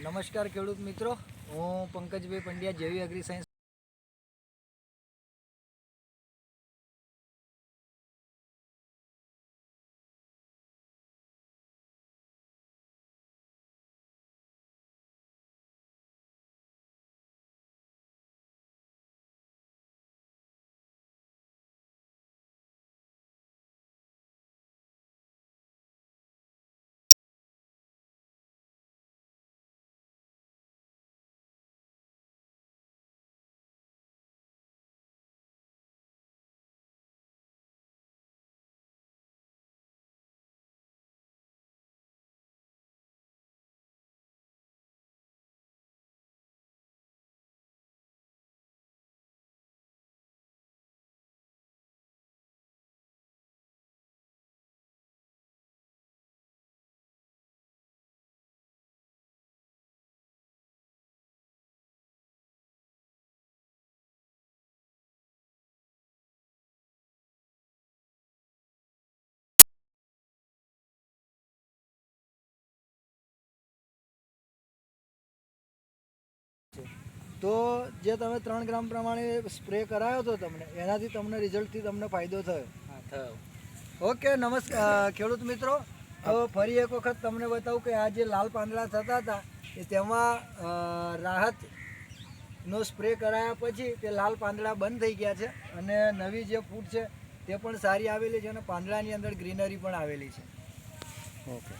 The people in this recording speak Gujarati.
નમસ્કાર ખેડૂત મિત્રો, હું પંકજભાઈ પંડ્યા, જેવી એગ્રી સાયન્સ તો જે તમે 3 ગ્રામ પ્રમાણે સ્પ્રે કરાયો હતો તમને, એનાથી તમને રિઝલ્ટથી તમને ફાયદો થયો. ઓકે, નમસ્કાર ખેડૂત મિત્રો. હવે ફરી એક વખત તમને બતાવું કે આ જે લાલ પાંદડા થતા હતા એ તેમાં રાહતનો સ્પ્રે કરાયા પછી તે લાલ પાંદડા બંધ થઈ ગયા છે અને નવી જે ફૂટ છે તે પણ સારી આવેલી છે અને પાંદડાની અંદર ગ્રીનરી પણ આવેલી છે. ઓકે.